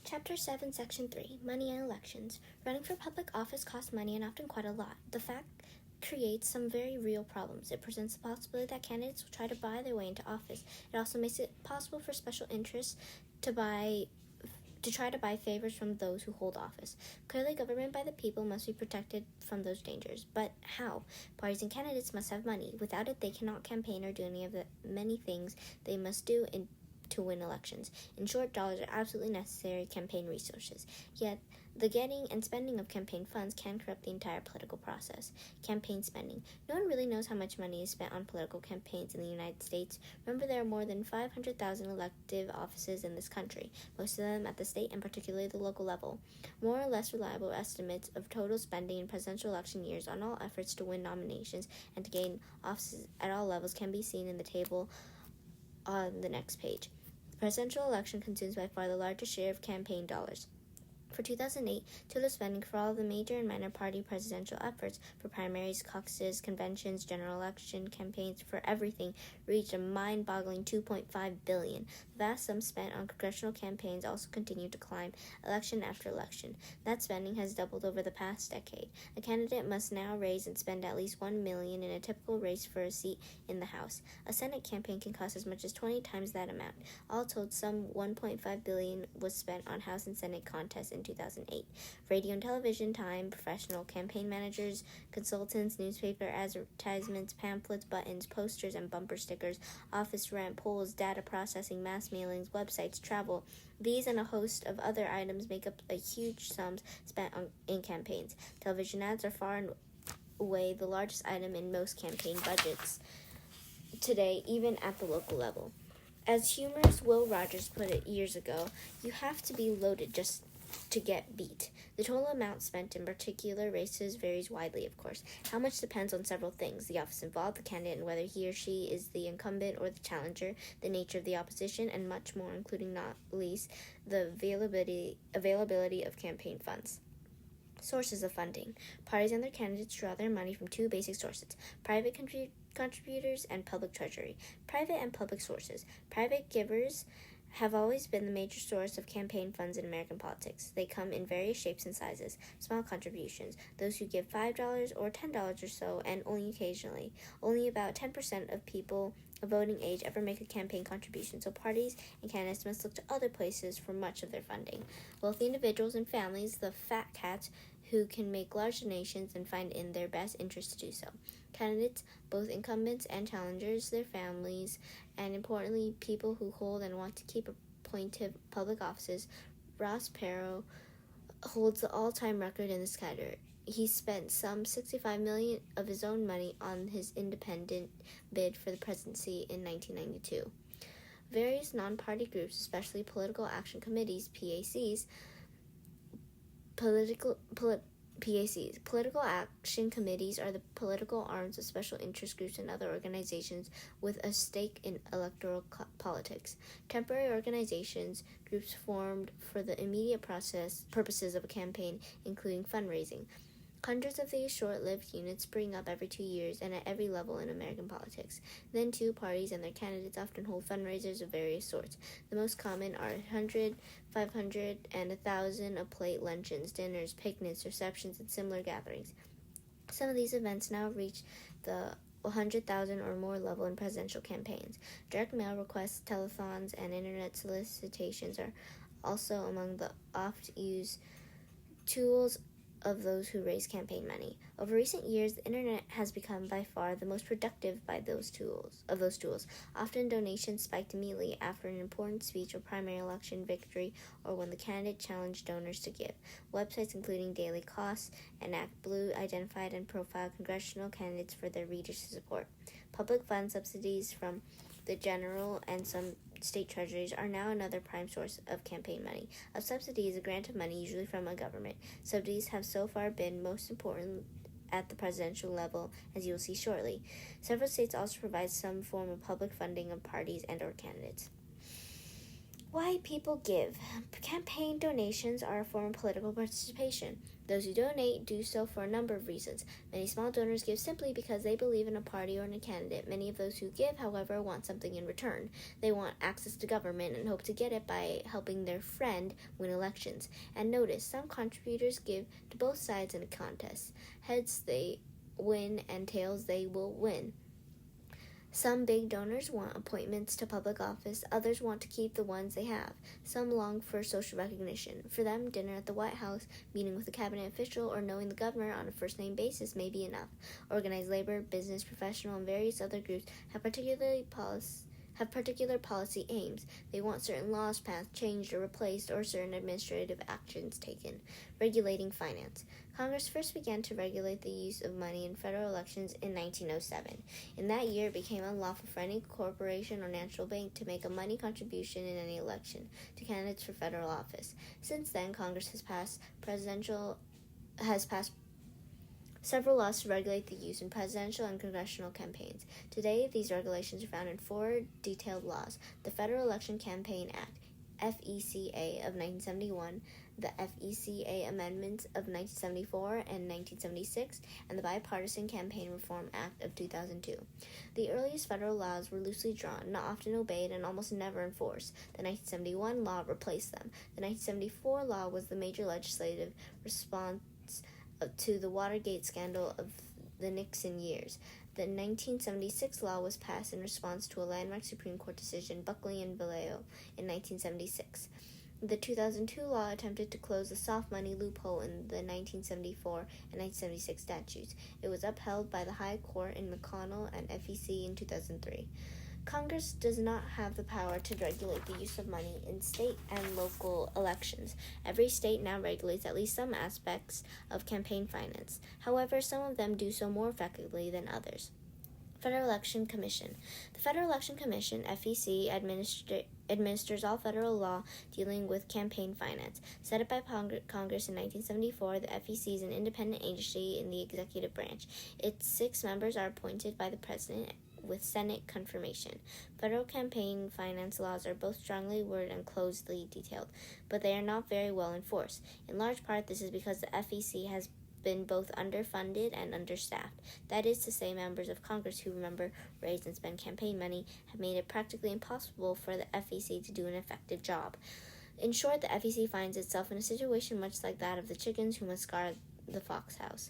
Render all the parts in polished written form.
Chapter 7, Section 3, Money and Elections. Running for public office costs money and often quite a lot. The fact creates some very real problems. It presents the possibility that candidates will try to buy their way into office. It also makes it possible for special interests to try to buy favors from those who hold office. Clearly, government by the people must be protected from those dangers. But how? Parties and candidates must have money. Without it, they cannot campaign or do any of the many things they must do to win elections. In short, dollars are absolutely necessary campaign resources. Yet, the getting and spending of campaign funds can corrupt the entire political process. Campaign spending. No one really knows how much money is spent on political campaigns in the United States. Remember, there are more than 500,000 elective offices in this country, most of them at the state and particularly the local level. More or less reliable estimates of total spending in presidential election years on all efforts to win nominations and to gain offices at all levels can be seen in the table on the next page. The presidential election consumes by far the largest share of campaign dollars. For 2008, total spending for all of the major and minor party presidential efforts for primaries, caucuses, conventions, general election campaigns, for everything, reached a mind-boggling $2.5 billion. The vast sums spent on congressional campaigns also continue to climb, election after election. That spending has doubled over the past decade. A candidate must now raise and spend at least $1 million in a typical race for a seat in the House. A Senate campaign can cost as much as 20 times that amount. All told, some $1.5 billion was spent on House and Senate contests in 2008. Radio and television time, professional campaign managers, consultants, newspaper advertisements, pamphlets, buttons, posters, and bumper stickers, office rent, polls, data processing, mass mailings, websites, travel. These and a host of other items make up a huge sums spent in campaigns. Television ads are far and away the largest item in most campaign budgets today, even at the local level. As humorist Will Rogers put it years ago, you have to be loaded just to get beat. The total amount spent in particular races varies widely, of course. How much depends on several things: the office involved, the candidate, and whether he or she is the incumbent or the challenger, the nature of the opposition, and much more, including not least the availability of campaign funds. Sources of funding. Parties and their candidates draw their money from two basic sources: private contributors and public treasury. Private and public sources. Private givers have always been the major source of campaign funds in American politics. They come in various shapes and sizes. Small contributions, those who give $5 or $10 or so, and only occasionally. Only about 10% of people of voting age ever make a campaign contribution, so parties and candidates must look to other places for much of their funding. Wealthy individuals and families, the fat cats, who can make large donations and find in their best interest to do so. Candidates, both incumbents and challengers, their families, and importantly, people who hold and want to keep appointed public offices. Ross Perot holds the all-time record in this category. He spent some $65 million of his own money on his independent bid for the presidency in 1992. Various non-party groups, especially political action committees, PACs, Political action committees are the political arms of special interest groups and other organizations with a stake in electoral politics. Temporary organizations, groups formed for the immediate purposes of a campaign, including fundraising. Hundreds of these short-lived units spring up every 2 years and at every level in American politics. Then two parties and their candidates often hold fundraisers of various sorts. The most common are 100, 500, and 1,000 a plate luncheons, dinners, picnics, receptions, and similar gatherings. Some of these events now reach the 100,000 or more level in presidential campaigns. Direct mail requests, telethons, and internet solicitations are also among the oft-used tools of those who raise campaign money. Over recent years, the internet has become by far the most productive of those tools. Often donations spiked immediately after an important speech or primary election victory, or when the candidate challenged donors to give. Websites including Daily Costs and ActBlue identified and profiled congressional candidates for their readers to support. Public fund subsidies from the general and some state treasuries are now another prime source of campaign money. A subsidy is a grant of money, usually from a government. Subsidies have so far been most important at the presidential level, as you will see shortly. Several states also provide some form of public funding of parties and or candidates. Why people give. Campaign donations are a form of political participation. Those who donate do so for a number of reasons. Many small donors give simply because they believe in a party or in a candidate. Many of those who give, however, want something in return. They want access to government and hope to get it by helping their friend win elections. And notice, some contributors give to both sides in a contest. Heads they win and tails they will win. Some big donors want appointments to public office. Others want to keep the ones they have. Some long for social recognition. For them, dinner at the White House, meeting with a cabinet official, or knowing the governor on a first-name basis may be enough. Organized labor, business, professional, and various other groups have particular policy aims. They want certain laws passed, changed, or replaced, or certain administrative actions taken. Regulating finance. Congress first began to regulate the use of money in federal elections in 1907. In that year, it became unlawful for any corporation or national bank to make a money contribution in any election to candidates for federal office. Since then, Congress has passed several laws to regulate the use in presidential and congressional campaigns. Today, these regulations are found in 4 detailed laws: the Federal Election Campaign Act, FECA of 1971, the FECA Amendments of 1974 and 1976, and the Bipartisan Campaign Reform Act of 2002. The earliest federal laws were loosely drawn, not often obeyed, and almost never enforced. The 1971 law replaced them. The 1974 law was the major legislative response to the Watergate scandal of the Nixon years. The 1976 law was passed in response to a landmark Supreme Court decision, Buckley and Vallejo, in 1976. The 2002 law attempted to close the soft money loophole in the 1974 and 1976 statutes. It was upheld by the High Court in McConnell and FEC in 2003. Congress does not have the power to regulate the use of money in state and local elections. Every state now regulates at least some aspects of campaign finance. However, some of them do so more effectively than others. Federal Election Commission. The Federal Election Commission, FEC, administers all federal law dealing with campaign finance. Set up by Congress in 1974, the FEC is an independent agency in the executive branch. Its 6 members are appointed by the President with Senate confirmation. Federal campaign finance laws are both strongly worded and closely detailed, but they are not very well enforced. In large part, this is because the FEC has been both underfunded and understaffed. That is to say, members of Congress who remember, raise, and spend campaign money have made it practically impossible for the FEC to do an effective job. In short, the FEC finds itself in a situation much like that of the chickens who must guard the fox house.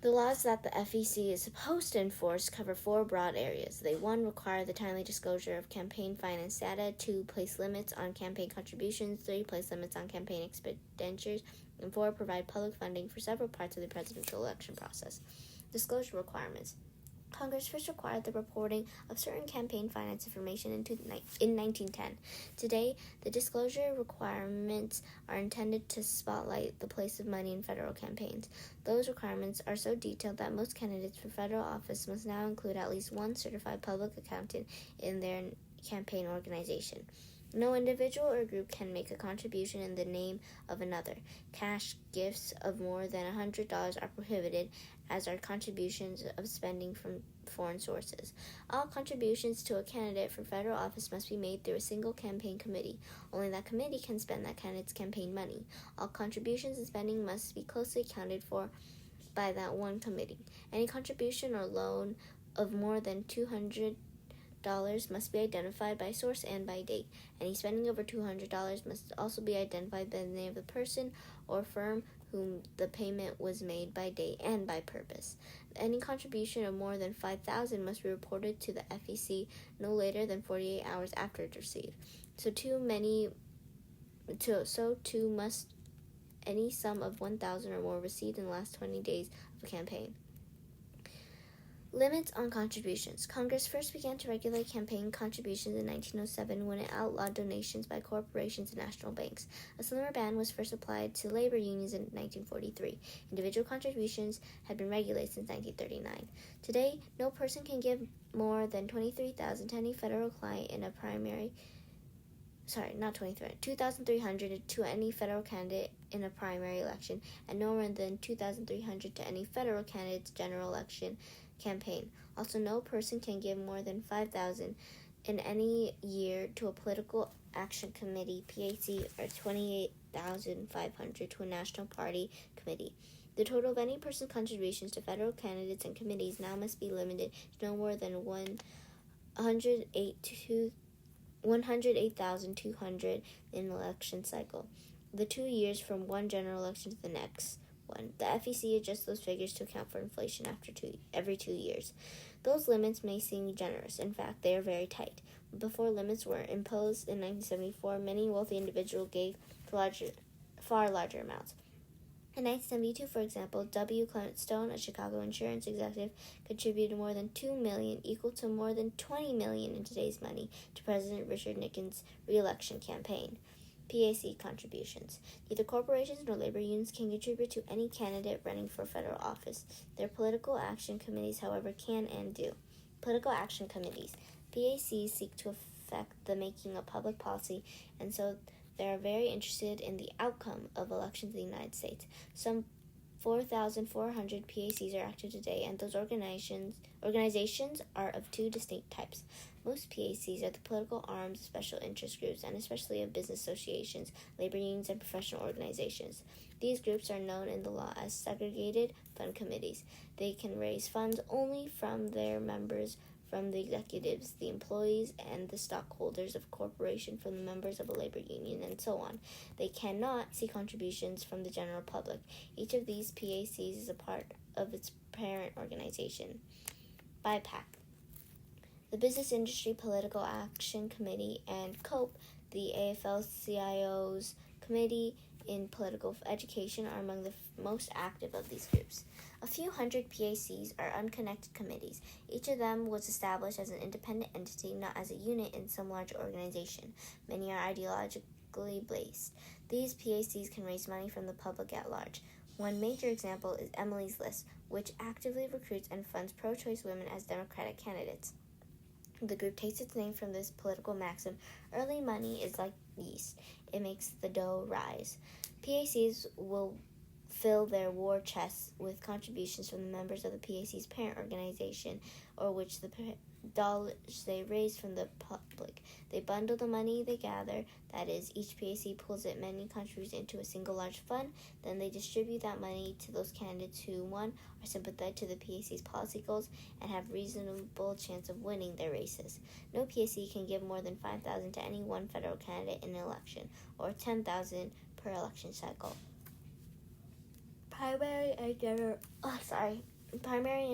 The laws that the FEC is supposed to enforce cover 4 broad areas. They 1. Require the timely disclosure of campaign finance data, 2. Place limits on campaign contributions, 3. Place limits on campaign expenditures, and 4. Provide public funding for several parts of the presidential election process. Disclosure requirements. Congress first required the reporting of certain campaign finance information in 1910. Today, the disclosure requirements are intended to spotlight the place of money in federal campaigns. Those requirements are so detailed that most candidates for federal office must now include at least one certified public accountant in their campaign organization. No individual or group can make a contribution in the name of another. Cash gifts of more than $100 are prohibited, as are contributions of spending from foreign sources. All contributions to a candidate for federal office must be made through a single campaign committee. Only that committee can spend that candidate's campaign money. All contributions and spending must be closely accounted for by that one committee. Any contribution or loan of more than $200 must be identified by source and by date. Any spending over $200 must also be identified by the name of the person or firm whom the payment was made, by date and by purpose. Any contribution of more than $5,000 must be reported to the FEC no later than 48 hours after it's received. So too must any sum of $1,000 or more received in the last 20 days of a campaign. Limits on contributions. Congress first began to regulate campaign contributions in 1907 when it outlawed donations by corporations and national banks. A similar ban was first applied to labor unions in 1943. Individual contributions had been regulated since 1939. Today, no person can give more than $23,000 to any federal client in a primary $2,300 to any federal candidate in a primary election, and no more than $2,300 to any federal candidate's general election campaign. Also, no person can give more than $5,000 in any year to a political Action Committee, PAC, or $28,500 to a National Party Committee. The total of any person's contributions to federal candidates and committees now must be limited to no more than $108,200 in an election cycle, the 2 years from one general election to the next one. The FEC adjusts those figures to account for inflation every 2 years. Those limits may seem generous. In fact, they are very tight. Before limits were imposed in 1974, many wealthy individuals gave far larger amounts. In 1972, for example, W. Clement Stone, a Chicago insurance executive, contributed more than $2 million, equal to more than $20 million in today's money, to President Richard Nixon's re-election campaign. PAC contributions. Neither corporations nor labor unions can contribute to any candidate running for federal office. Their political action committees, however, can and do. Political action committees. PACs seek to affect the making of public policy, and so they are very interested in the outcome of elections in the United States. Some 4,400 PACs are active today, and those organizations are of two distinct types. Most PACs are the political arms of special interest groups, and especially of business associations, labor unions, and professional organizations. These groups are known in the law as segregated fund committees. They can raise funds only from their members, from the executives, the employees, and the stockholders of a corporation, from the members of a labor union, and so on. They cannot seek contributions from the general public. Each of these PACs is a part of its parent organization. BIPAC. The Business Industry Political Action Committee, and COPE, the AFL-CIO's Committee in Political Education, are among the most active of these groups. A few hundred PACs are unconnected committees. Each of them was established as an independent entity, not as a unit in some larger organization. Many are ideologically based. These PACs can raise money from the public at large. One major example is Emily's List, which actively recruits and funds pro-choice women as Democratic candidates. The group takes its name from this political maxim: early money is like yeast. It makes the dough rise. PACs will fill their war chests with contributions from the members of the PAC's parent organization, or which the dollars they raise from the public. They bundle the money they gather, that is, each PAC pulls it many contributes into a single large fund. Then they distribute that money to those candidates who, one, are sympathetic to the PAC's policy goals and have reasonable chance of winning their races. No PAC can give more than $5,000 to any one federal candidate in an election, or $10,000 per election cycle. Primary and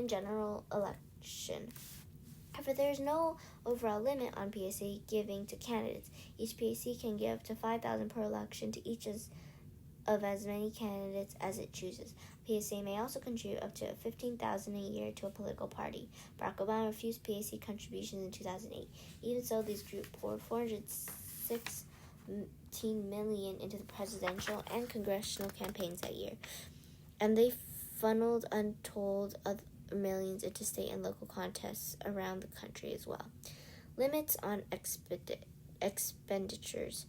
general election. However, there is no overall limit on PAC giving to candidates. Each PAC can give to $5,000 per election to each of as many candidates as it chooses. PAC may also contribute up to $15,000 a year to a political party. Barack Obama refused PAC contributions in 2008. Even so, these groups poured $416 million into the presidential and congressional campaigns that year, and they funneled untold other millions into state and local contests around the country as well. Limits on expenditures.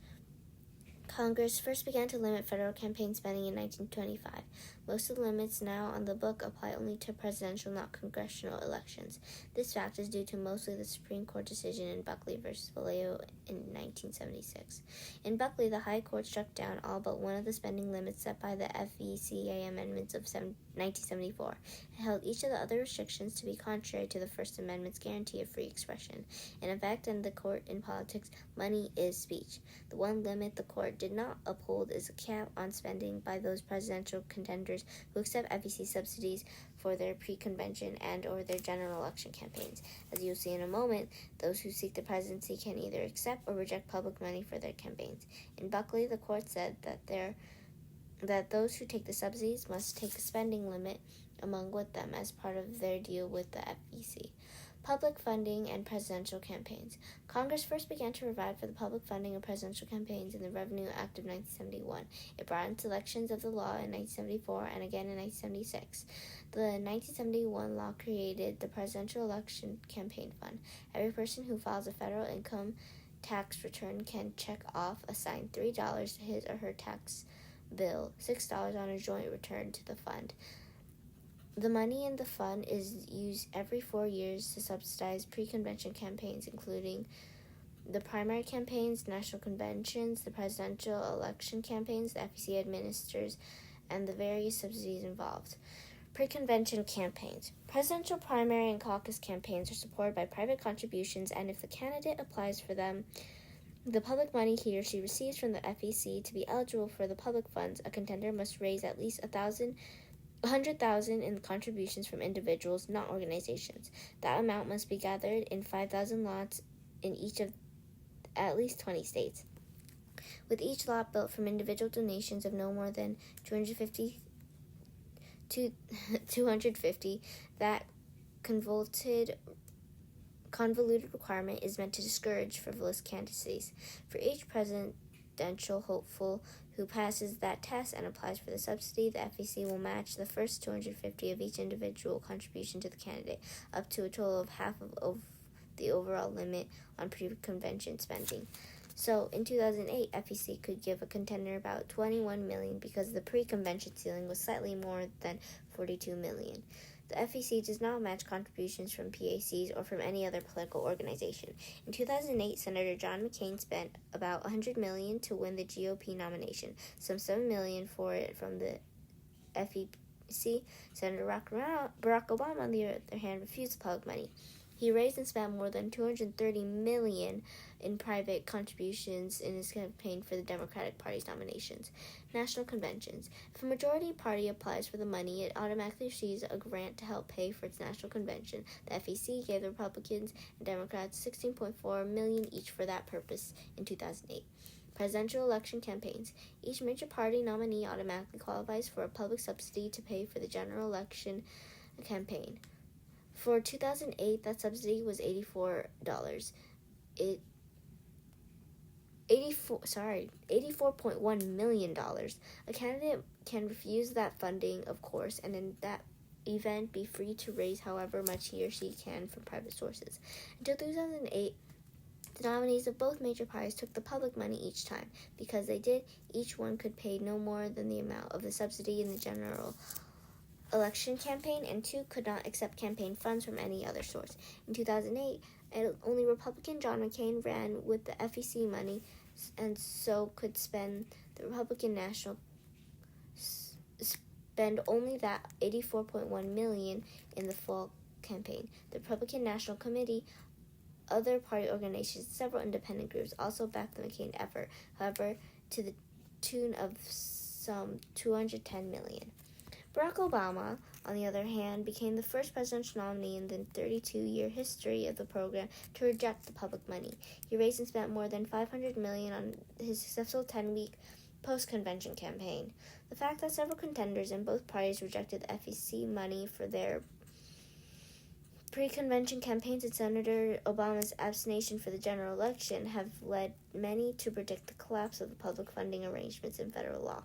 Congress first began to limit federal campaign spending in 1925. Most of the limits now on the book apply only to presidential, not congressional elections. This fact is due to mostly the Supreme Court decision in Buckley v. Vallejo in 1976. In Buckley, the High Court struck down all but one of the spending limits set by the FECA amendments of 1974 and held each of the other restrictions to be contrary to the First Amendment's guarantee of free expression. In effect, in the court in politics, money is speech. The one limit the court did not uphold is a cap on spending by those presidential contenders who accept FEC subsidies for their pre-convention and or their general election campaigns. As you'll see in a moment, those who seek the presidency can either accept or reject public money for their campaigns. In Buckley, the court said that those who take the subsidies must take a spending limit among with them as part of their deal with the FEC. Public funding and presidential campaigns. Congress first began to provide for the public funding of presidential campaigns in the Revenue Act of 1971. It brought in selections of the law in 1974 and again in 1976. The 1971 law created the Presidential Election Campaign Fund. Every person who files a federal income tax return can check off assigned $3 to his or her tax bill, $6 on a joint return to the fund. The money in the fund is used every 4 years to subsidize pre-convention campaigns, including the primary campaigns, national conventions, the presidential election campaigns the FEC administers, and the various subsidies involved. Pre-convention campaigns. Presidential primary and caucus campaigns are supported by private contributions, and if the candidate applies for them, the public money he or she receives from the FEC to be eligible for the public funds, a contender must raise at least $100,000 in contributions from individuals, not organizations. That amount must be gathered in 5,000 lots in each of at least 20 states, with each lot built from individual donations of no more than 250. That convoluted requirement is meant to discourage frivolous candidacies. For each presidential hopeful who passes that test and applies for the subsidy, the FEC will match the first 250 of each individual contribution to the candidate, up to a total of half of the overall limit on pre-convention spending. So, in 2008, FEC could give a contender about $21 million because the pre-convention ceiling was slightly more than $42 million. The FEC does not match contributions from PACs or from any other political organization. In 2008, Senator John McCain spent about $100 million to win the GOP nomination, some $7 million for it from the FEC. Senator Barack Obama, on the other hand, refused the public money. He raised and spent more than $230 million in private contributions in his campaign for the Democratic Party's nominations. National conventions. If a majority party applies for the money, it automatically receives a grant to help pay for its national convention. The FEC gave the Republicans and Democrats $16.4 million each for that purpose in 2008. Presidential election campaigns. Each major party nominee automatically qualifies for a public subsidy to pay for the general election campaign. For 2008, that subsidy was $84.1 million. A candidate can refuse that funding, of course, and in that event be free to raise however much he or she can from private sources. Until 2008, the nominees of both major parties took the public money each time. Because they did, each one could pay no more than the amount of the subsidy in the general election campaign, and two could not accept campaign funds from any other source. In 2008, only Republican John McCain ran with the FEC money, and so could spend the Republican National spend only that $84.1 million in the fall campaign. The Republican National Committee, other party organizations, and several independent groups also backed the McCain effort, however, to the tune of some $210 million. Barack Obama, on the other hand, became the first presidential nominee in the 32-year history of the program to reject the public money. He raised and spent more than $500 million on his successful 10-week post-convention campaign. The fact that several contenders in both parties rejected the FEC money for their pre-convention campaigns and Senator Obama's abstention for the general election have led many to predict the collapse of the public funding arrangements in federal law.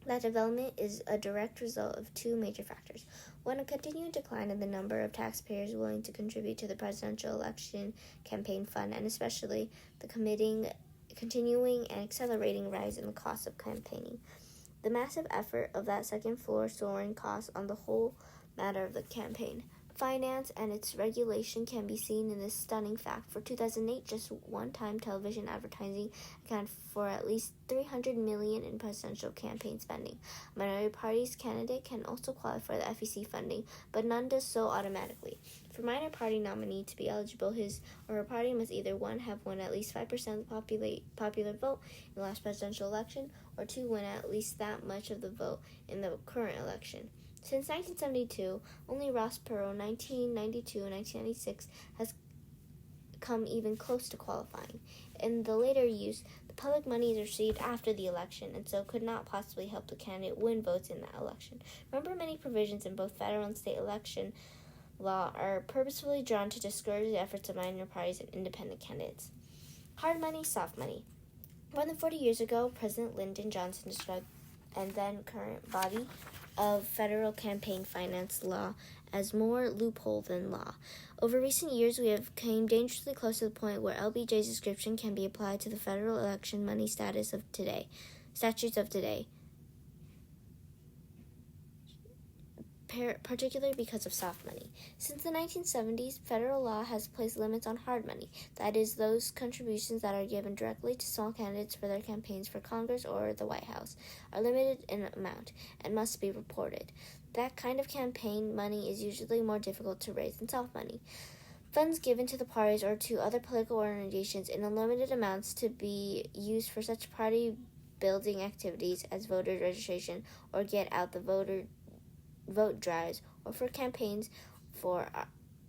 That development is a direct result of two major factors. One, a continued decline in the number of taxpayers willing to contribute to the presidential election campaign fund, and especially the continuing and accelerating rise in the cost of campaigning. The massive effort of that second-floor soaring costs on the whole matter of the campaign finance and its regulation can be seen in this stunning fact. For 2008, just one-time television advertising accounted for at least $300 million in presidential campaign spending. A minority party's candidate can also qualify for the FEC funding, but none does so automatically. For a minor party nominee to be eligible, his or her party must either 1. have won at least 5% of the popular vote in the last presidential election, or 2. win at least that much of the vote in the current election. Since 1972, only Ross Perot, 1992 and 1996, has come even close to qualifying. In the later use, the public money is received after the election, and so could not possibly help the candidate win votes in that election. Remember, many provisions in both federal and state election law are purposefully drawn to discourage the efforts of minor parties and independent candidates. Hard money, soft money. More than 40 years ago, President Lyndon Johnson described and then current body of federal campaign finance law as more loophole than law. Over recent years, we have came dangerously close to the point where LBJ's description can be applied to the federal election money statutes of today. particularly because of soft money. Since the 1970s, federal law has placed limits on hard money, that is, those contributions that are given directly to small candidates for their campaigns for Congress or the White House, are limited in amount and must be reported. That kind of campaign money is usually more difficult to raise than soft money. Funds given to the parties or to other political organizations in unlimited amounts to be used for such party-building activities as voter registration or get out the vote drives, or for campaigns for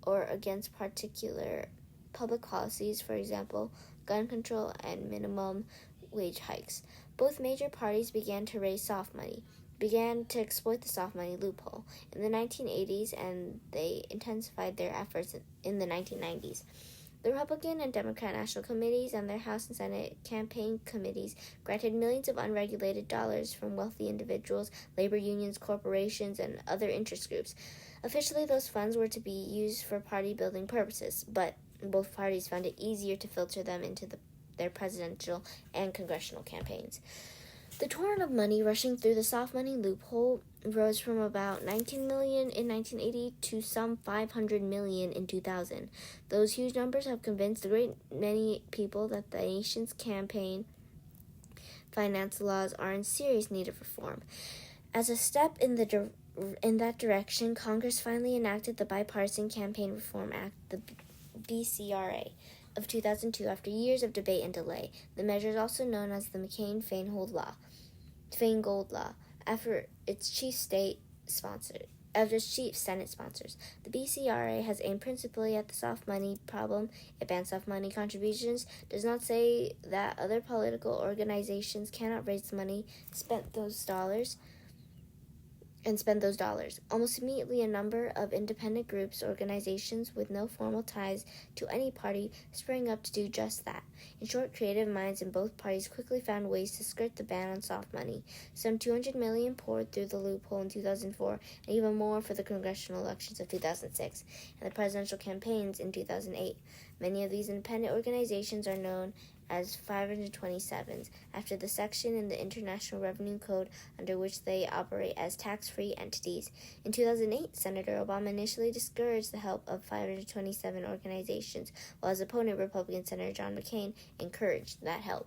or against particular public policies, for example, gun control and minimum wage hikes. Both major parties began to exploit the soft money loophole in the 1980s, and they intensified their efforts in the 1990s. The Republican and Democrat National Committees and their House and Senate campaign committees granted millions of unregulated dollars from wealthy individuals, labor unions, corporations, and other interest groups. Officially, those funds were to be used for party-building purposes, but both parties found it easier to filter them into their presidential and congressional campaigns. The torrent of money rushing through the soft money loophole rose from about $19 million in 1980 to some $500 million in 2000. Those huge numbers have convinced a great many people that the nation's campaign finance laws are in serious need of reform. As a step in that direction, Congress finally enacted the Bipartisan Campaign Reform Act, the BCRA, of 2002 after years of debate and delay. The measure is also known as the McCain-Feingold Law, after its chief Senate sponsors. The BCRA has aimed principally at the soft money problem. It bans soft money contributions, does not say that other political organizations cannot raise money, spend those dollars. Almost immediately, a number of independent groups, organizations with no formal ties to any party, sprang up to do just that. In short, creative minds in both parties quickly found ways to skirt the ban on soft money. Some $200 million poured through the loophole in 2004, and even more for the congressional elections of 2006 and the presidential campaigns in 2008. Many of these independent organizations are known as 527s, after the section in the International Revenue Code under which they operate as tax-free entities. In 2008, Senator Obama initially discouraged the help of 527 organizations, while his opponent, Republican Senator John McCain, encouraged that help.